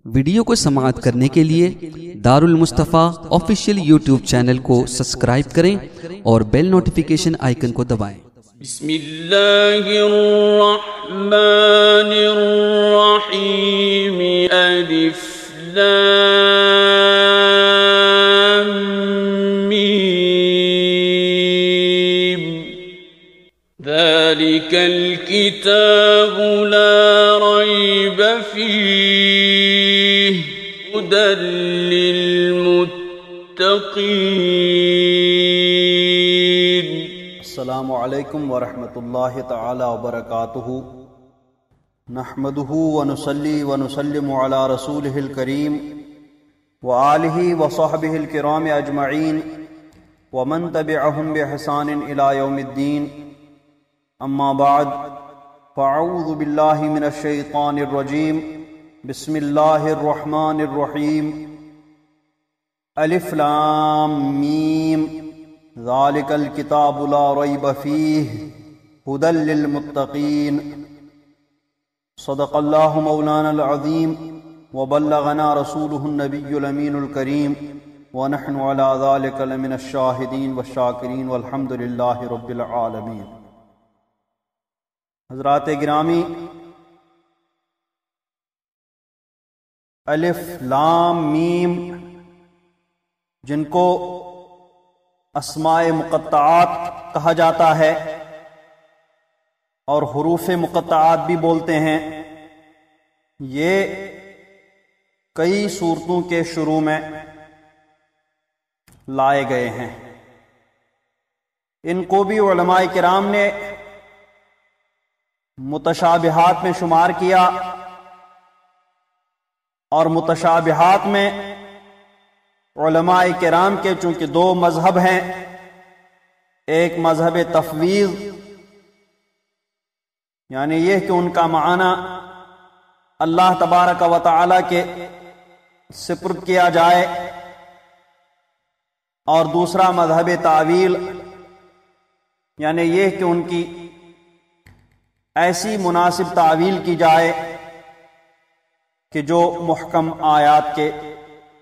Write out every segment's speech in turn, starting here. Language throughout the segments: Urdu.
ویڈیو کو سماعت کرنے کے لیے دار المصطفیٰ آفیشیل یوٹیوب چینل کو سبسکرائب کریں اور بیل نوٹیفیکیشن آئیکن کو دبائیں۔ بسم اللہ الرحمن الرحیم الف لام میم ذالک الکتاب لا ریب فیہ ہدی للمتقین۔ السلام علیکم ورحمۃ اللہ تعالی وبرکاتہ۔ نحمده ونصلی ونسلم علی رسولہ الکریم وآلہ وصحبہ الکرام اجمعین ومن تبعہم بإحسان الی یوم الدین، اما بعد فاعوذ باللہ من الشیطان الرجیم، بسم اللہ الرحمن الرحیم۔ الف لام میم ذالک الکتاب لا ریب فیہ ہدی للمتقین۔ صدق اللہ مولانا العظیم وبلغنا رسولہ النبی الامین الکریم ونحن علی ذلک لمن الشاہدین والشاکرین والحمد للہ رب العالمین۔ حضرات گرامی، الف لام میم جن کو اسماء مقطعات کہا جاتا ہے اور حروف مقطعات بھی بولتے ہیں، یہ کئی سورتوں کے شروع میں لائے گئے ہیں۔ ان کو بھی علماء کرام نے متشابہات میں شمار کیا، اور متشابہات میں علماء کرام کے چونکہ دو مذہب ہیں، ایک مذہب تفویض یعنی یہ کہ ان کا معنی اللہ تبارک و تعالی کے سپرد کیا جائے، اور دوسرا مذہب تعویل یعنی یہ کہ ان کی ایسی مناسب تعویل کی جائے کہ جو محکم آیات کے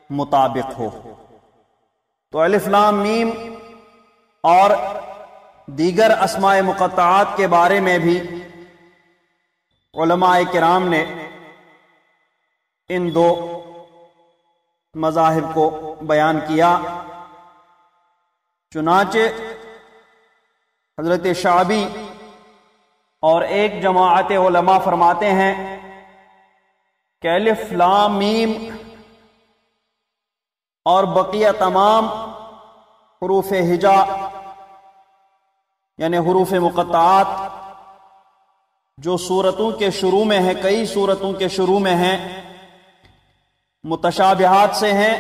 مطابق ہو۔ تو الف لام میم اور دیگر اسماء مقطعات کے بارے میں بھی علماء کرام نے ان دو مذاہب کو بیان کیا۔ چنانچہ حضرت شعبی اور ایک جماعت علماء فرماتے ہیں کہ الف لام میم اور بقیہ تمام حروف ہجا یعنی حروف مقطعات جو سورتوں کے شروع میں ہیں، کئی سورتوں کے شروع میں ہیں، متشابہات سے ہیں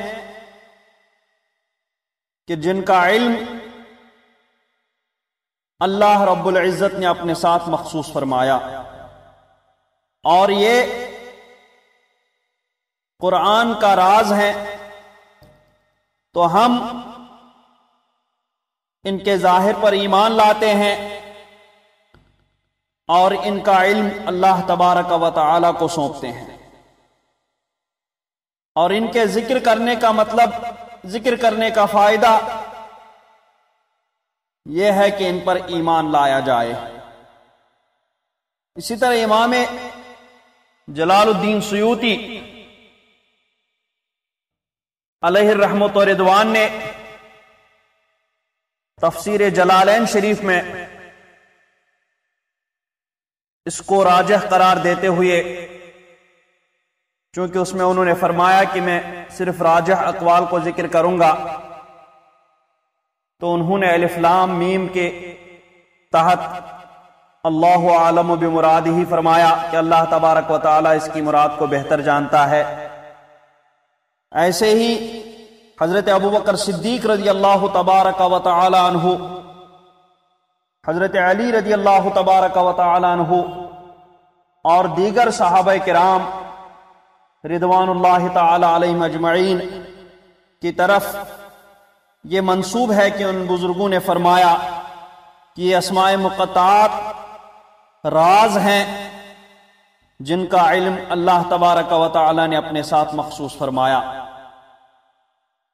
کہ جن کا علم اللہ رب العزت نے اپنے ساتھ مخصوص فرمایا، اور یہ قرآن کا راز ہے، تو ہم ان کے ظاہر پر ایمان لاتے ہیں، اور ان کا علم اللہ تبارک و تعالی کو سونپتے ہیں، اور ان کے ذکر کرنے کا مطلب، ذکر کرنے کا فائدہ یہ ہے کہ ان پر ایمان لایا جائے۔ اسی طرح امام جلال الدین سیوطی علیہ الرحمۃ و رضوان نے تفسیر جلالین شریف میں اس کو راجح قرار دیتے ہوئے، چونکہ اس میں انہوں نے فرمایا کہ میں صرف راجح اقوال کو ذکر کروں گا، تو انہوں نے الف لام میم کے تحت اللہ عالم بمرادہ فرمایا کہ اللہ تبارک و تعالی اس کی مراد کو بہتر جانتا ہے۔ ایسے ہی حضرت ابوبکر صدیق رضی اللہ تبارک و تعالی عنہ، حضرت علی رضی اللہ تبارک و تعالی عنہ اور دیگر صحابہ کرام رضوان اللہ تعالی علیہم اجمعین کی طرف یہ منسوب ہے کہ ان بزرگوں نے فرمایا کہ یہ اسماء مقطعات راز ہیں، جن کا علم اللہ تبارک و تعالی نے اپنے ساتھ مخصوص فرمایا۔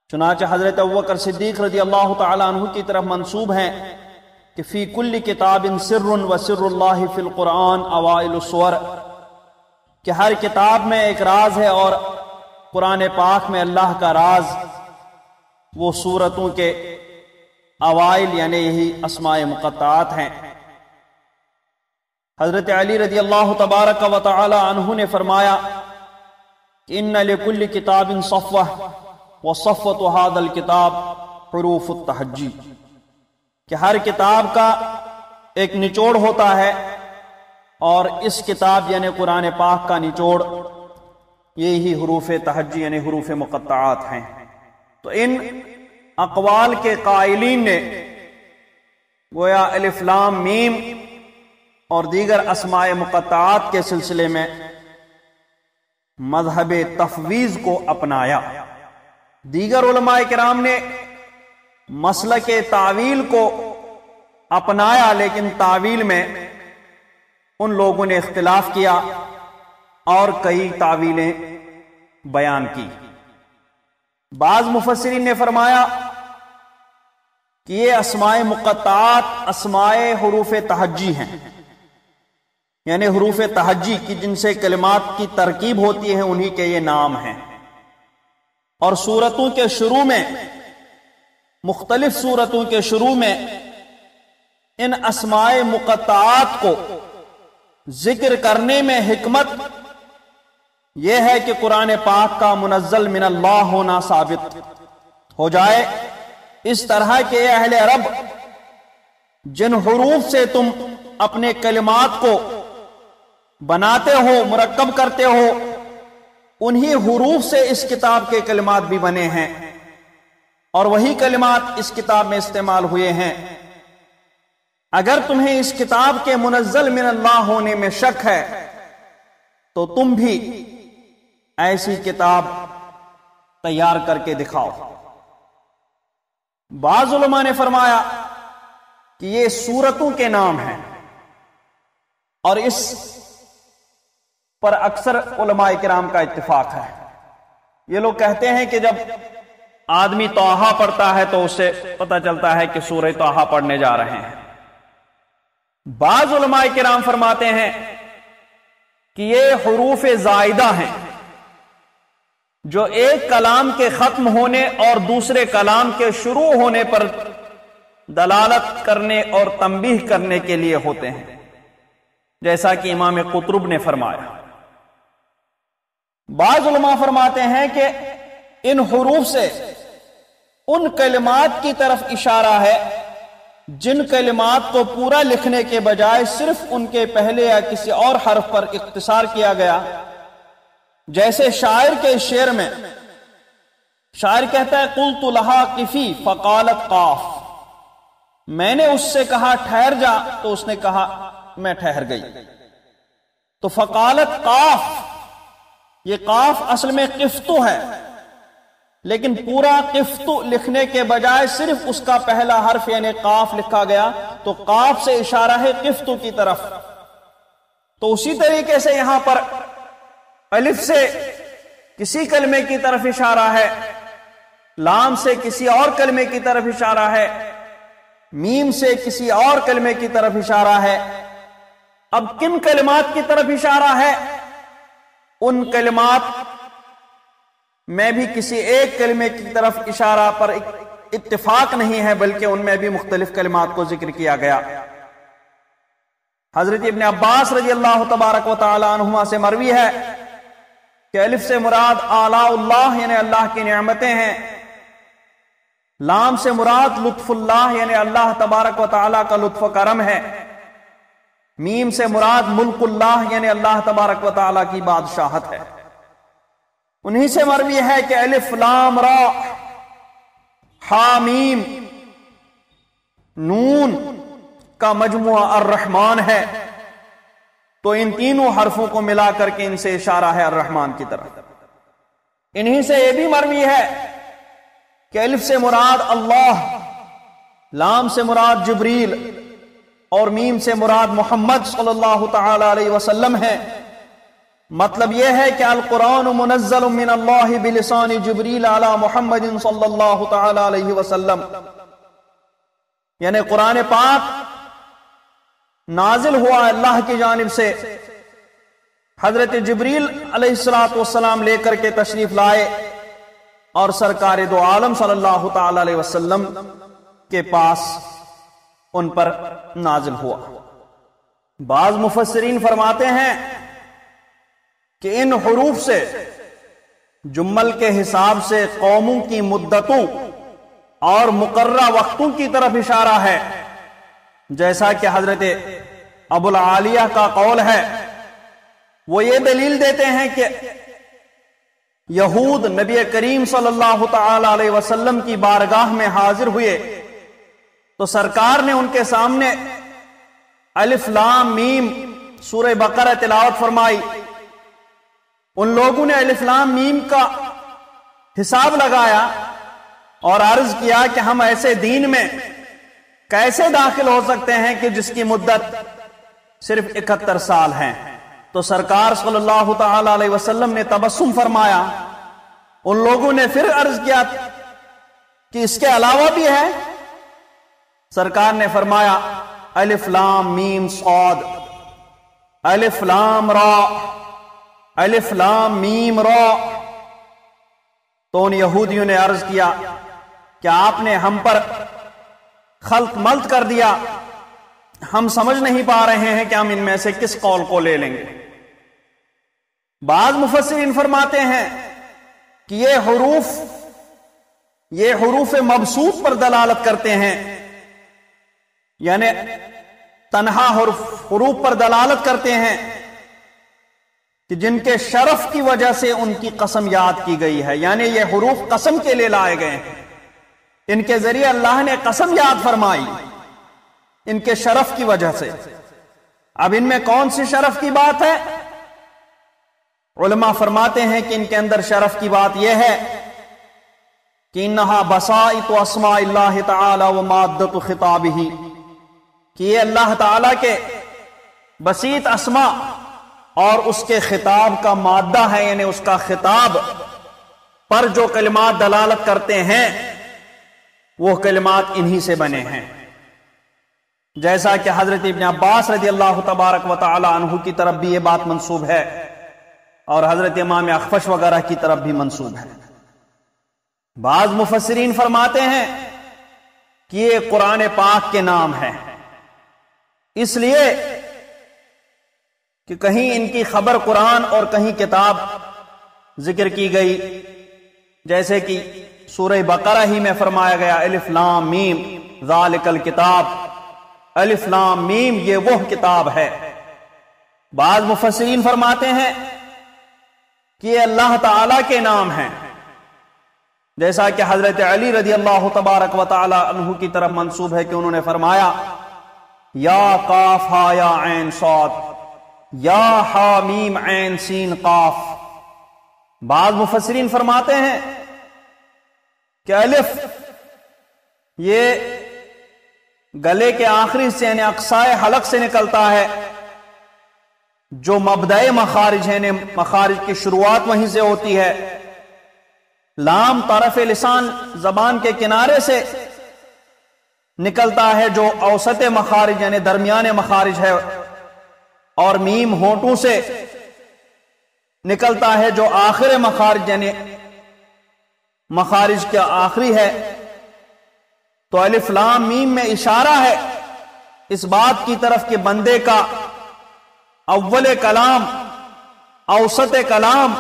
چنانچہ حضرت ابوبکر صدیق رضی اللہ تعالی عنہ کی طرف منسوب ہیں کہ فی کل کتاب سر و سر اللہ فی القرآن اوائل السور، کہ ہر کتاب میں ایک راز ہے اور قرآن پاک میں اللہ کا راز وہ سورتوں کے اوائل یعنی یہی اسماء مقطعات ہیں۔ حضرت علی رضی اللہ تبارک و تعالی عنہ نے فرمایا کہ ان لکل کتاب صفوہ وصفوۃ ھذا الکتاب حروف التحجی، کہ ہر کتاب کا ایک نچوڑ ہوتا ہے اور اس کتاب یعنی قرآن پاک کا نچوڑ یہی حروف تحجی یعنی حروف مقطعات ہیں۔ تو ان اقوال کے قائلین نے گویا الف لام میم اور دیگر اسماء مقطعات کے سلسلے میں مذہب تفویض کو اپنایا۔ دیگر علماء کرام نے مسلک تعویل کو اپنایا، لیکن تعویل میں ان لوگوں نے اختلاف کیا اور کئی تعویلیں بیان کی۔ بعض مفسرین نے فرمایا کہ یہ اسماء مقطعات اسماء حروف تحجی ہیں، یعنی حروف تحجی کی جن سے کلمات کی ترکیب ہوتی ہے انہی کے یہ نام ہیں۔ اور سورتوں کے شروع میں، مختلف سورتوں کے شروع میں ان اسماء مقطعات کو ذکر کرنے میں حکمت یہ ہے کہ قرآن پاک کا منزل من اللہ ہونا ثابت ہو جائے، اس طرح کہ اے اہل عرب جن حروف سے تم اپنے کلمات کو بناتے ہو، مرکب کرتے ہو، انہی حروف سے اس کتاب کے کلمات بھی بنے ہیں اور وہی کلمات اس کتاب میں استعمال ہوئے ہیں۔ اگر تمہیں اس کتاب کے منزل من اللہ ہونے میں شک ہے تو تم بھی ایسی کتاب تیار کر کے دکھاؤ۔ بعض علماء نے فرمایا کہ یہ سورتوں کے نام ہیں، اور اس پر اکثر علماء کرام کا اتفاق ہے۔ یہ لوگ کہتے ہیں کہ جب آدمی طٰہٰ پڑھتا ہے تو اسے پتہ چلتا ہے کہ سورہ طٰہٰ پڑھنے جا رہے ہیں۔ بعض علماء کرام فرماتے ہیں کہ یہ حروف زائدہ ہیں جو ایک کلام کے ختم ہونے اور دوسرے کلام کے شروع ہونے پر دلالت کرنے اور تنبیہ کرنے کے لیے ہوتے ہیں، جیسا کہ امام قطرب نے فرمایا۔ بعض علماء فرماتے ہیں کہ ان حروف سے ان کلمات کی طرف اشارہ ہے جن کلمات کو پورا لکھنے کے بجائے صرف ان کے پہلے یا کسی اور حرف پر اختصار کیا گیا، جیسے شاعر کے شعر میں شاعر کہتا ہے قلت لہا قفی فقالت قاف، میں نے اس سے کہا ٹھہر جا تو اس نے کہا میں ٹھہر گئی۔ تو فقالت قاف، یہ قاف اصل میں قفتو ہے، لیکن پورا قفتو لکھنے کے بجائے صرف اس کا پہلا حرف یعنی قاف لکھا گیا، تو قاف سے اشارہ ہے قفتو کی طرف۔ تو اسی طریقے سے یہاں پر الف سے کسی کلمے کی طرف اشارہ ہے، لام سے کسی اور کلمے کی طرف اشارہ ہے، میم سے کسی اور کلمے کی طرف اشارہ ہے۔ اب کن کلمات کی طرف اشارہ ہے؟ ان کلمات میں بھی کسی ایک کلمے کی طرف اشارہ پر اتفاق نہیں ہے، بلکہ ان میں بھی مختلف کلمات کو ذکر کیا گیا۔ حضرت ابن عباس رضی اللہ تبارک و تعالی عنہما سے مروی ہے کہ الف سے مراد آلاء اللہ یعنی اللہ کی نعمتیں ہیں، لام سے مراد لطف اللہ یعنی اللہ تبارک و تعالی کا لطف و کرم ہے، میم سے مراد ملک اللہ یعنی اللہ تبارک و تعالی کی بادشاہت ہے۔ انہی سے مروی ہے کہ الف لام را حامیم نون کا مجموعہ الرحمن ہے، تو ان تینوں حرفوں کو ملا کر کے ان سے اشارہ ہے الرحمن کی طرف۔ انہی سے یہ بھی مروی ہے کہ الف سے مراد اللہ، لام سے مراد جبریل اور میم سے مراد محمد صلی اللہ تعالی علیہ وسلم ہے، مطلب یہ ہے کہ القرآن منزل من اللہ بلسان جبریل علی محمد صلی اللہ تعالی علیہ وسلم، یعنی قرآن پاک نازل ہوا اللہ کی جانب سے، حضرت جبریل علیہ السلام لے کر کے تشریف لائے اور سرکار دو عالم صلی اللہ تعالی علیہ وسلم کے پاس ان پر نازل ہوا۔ بعض مفسرین فرماتے ہیں کہ ان حروف سے جمل کے حساب سے قوموں کی مدتوں اور مقررہ وقتوں کی طرف اشارہ ہے، جیسا کہ حضرت ابو العالیہ کا قول ہے۔ وہ یہ دلیل دیتے ہیں کہ یہود نبی کریم صلی اللہ تعالی علیہ وسلم کی بارگاہ میں حاضر ہوئے تو سرکار نے ان کے سامنے الف لام میم سورہ بقرہ تلاوت فرمائی۔ ان لوگوں نے الف لام میم کا حساب لگایا اور عرض کیا کہ ہم ایسے دین میں کیسے داخل ہو سکتے ہیں کہ جس کی مدت صرف 71 سال ہے؟ تو سرکار صلی اللہ تعالی علیہ وسلم نے تبسم فرمایا۔ ان لوگوں نے پھر عرض کیا کہ اس کے علاوہ بھی ہے؟ سرکار نے فرمایا الف لام میم صاد، الف لام را، الف لام میم را۔ تو ان یہودیوں نے عرض کیا کہ آپ نے ہم پر خلط ملط کر دیا، ہم سمجھ نہیں پا رہے ہیں کہ ہم ان میں سے کس قول کو لے لیں گے۔ بعض مفسرین فرماتے ہیں کہ یہ حروف مبسوط پر دلالت کرتے ہیں، یعنی تنہا حروف پر دلالت کرتے ہیں کہ جن کے شرف کی وجہ سے ان کی قسم یاد کی گئی ہے، یعنی یہ حروف قسم کے لیے لائے گئے ہیں، ان کے ذریعے اللہ نے قسم یاد فرمائی ان کے شرف کی وجہ سے۔ اب ان میں کون سی شرف کی بات ہے؟ علماء فرماتے ہیں کہ ان کے اندر شرف کی بات یہ ہے کہ انہا بسائط اسماء اللہ تعالی و مادت خطابہ، کہ یہ اللہ تعالی کے بسیط اسماء اور اس کے خطاب کا مادہ ہے، یعنی اس کا خطاب پر جو کلمات دلالت کرتے ہیں وہ کلمات انہی سے بنے ہیں، جیسا کہ حضرت ابن عباس رضی اللہ تبارک و تعالی عنہ کی طرف بھی یہ بات منسوب ہے اور حضرت امام اخفش وغیرہ کی طرف بھی منسوب ہے۔ بعض مفسرین فرماتے ہیں کہ یہ قرآن پاک کے نام ہے، اس لیے کہ کہیں ان کی خبر قرآن اور کہیں کتاب ذکر کی گئی، جیسے کہ سورہ بقرہ ہی میں فرمایا گیا الف لام میم ذالک الکتاب، الف لام میم یہ وہ کتاب ہے۔ بعض مفسرین فرماتے ہیں کہ یہ اللہ تعالی کے نام ہیں، جیسا کہ حضرت علی رضی اللہ تبارک و تعالی عنہ کی طرف منسوب ہے کہ انہوں نے فرمایا یا قاف ہا یا عین صاد، یا ہا میم عین سین قاف۔ بعض مفسرین فرماتے ہیں کہ الف یہ گلے کے آخری سے یعنی اقصائے حلق سے نکلتا ہے، جو مبدأ مخارج ہے، مخارج کی شروعات وہیں سے ہوتی ہے۔ لام طرف لسان زبان کے کنارے سے نکلتا ہے جو اوسط مخارج یعنی درمیان مخارج ہے، اور میم ہونٹوں سے نکلتا ہے جو آخر مخارج یعنی مخارج کا آخری ہے۔ تو الف لام میم میں اشارہ ہے اس بات کی طرف کہ بندے کا اول کلام، اوسط کلام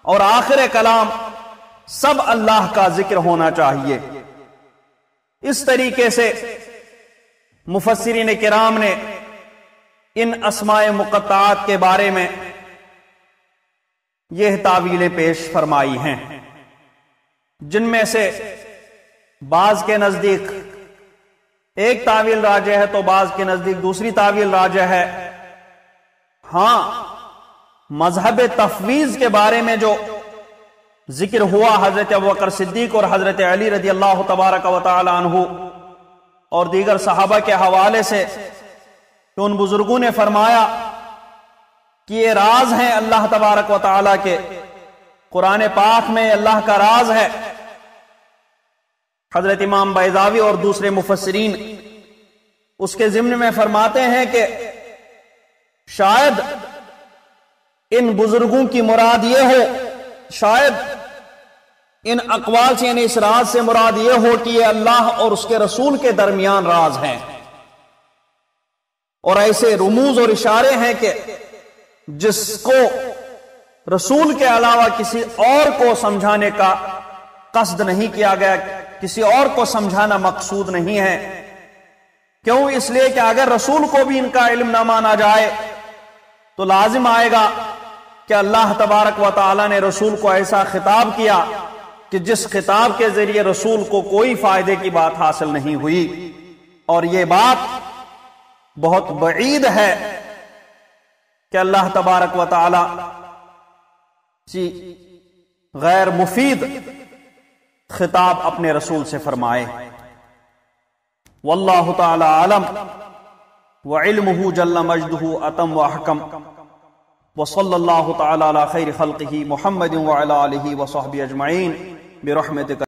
اور آخر کلام سب اللہ کا ذکر ہونا چاہیے۔ اس طریقے سے مفسرین کرام نے ان اسماء مقطعات کے بارے میں یہ تعویلیں پیش فرمائی ہیں، جن میں سے بعض کے نزدیک ایک تعویل راجح ہے تو بعض کے نزدیک دوسری تعویل راجح ہے۔ ہاں، مذہب تفویض کے بارے میں جو ذکر ہوا حضرت ابوبکر صدیق اور حضرت علی رضی اللہ تبارک و تعالی عنہ اور دیگر صحابہ کے حوالے سے، تو ان بزرگوں نے فرمایا کہ یہ راز ہیں اللہ تبارک و تعالیٰ کے، قرآن پاک میں اللہ کا راز ہے۔ حضرت امام بیضاوی اور دوسرے مفسرین اس کے ضمن میں فرماتے ہیں کہ شاید ان بزرگوں کی مراد یہ ہو، شاید ان اقوال سے، یعنی اس راز سے مراد یہ ہو کہ یہ اللہ اور اس کے رسول کے درمیان راز ہیں، اور ایسے رموز اور اشارے ہیں کہ جس کو رسول کے علاوہ کسی اور کو سمجھانے کا قصد نہیں کیا گیا، کسی اور کو سمجھانا مقصود نہیں ہے۔ کیوں؟ اس لیے کہ اگر رسول کو بھی ان کا علم نہ مانا جائے تو لازم آئے گا کہ اللہ تبارک و تعالیٰ نے رسول کو ایسا خطاب کیا کہ جس خطاب کے ذریعے رسول کو کوئی فائدے کی بات حاصل نہیں ہوئی، اور یہ بات بہت بعید ہے کہ اللہ تبارک و تعالیٰ غیر مفید خطاب اپنے رسول سے فرمائے۔ واللہ تعالی عالم وعلمہ جل مجدہ اتم واحکم، وصلی اللہ تعالی علی خیر خلقہ محمد وعلی آلہ وصحبہ اجمعین برحمتک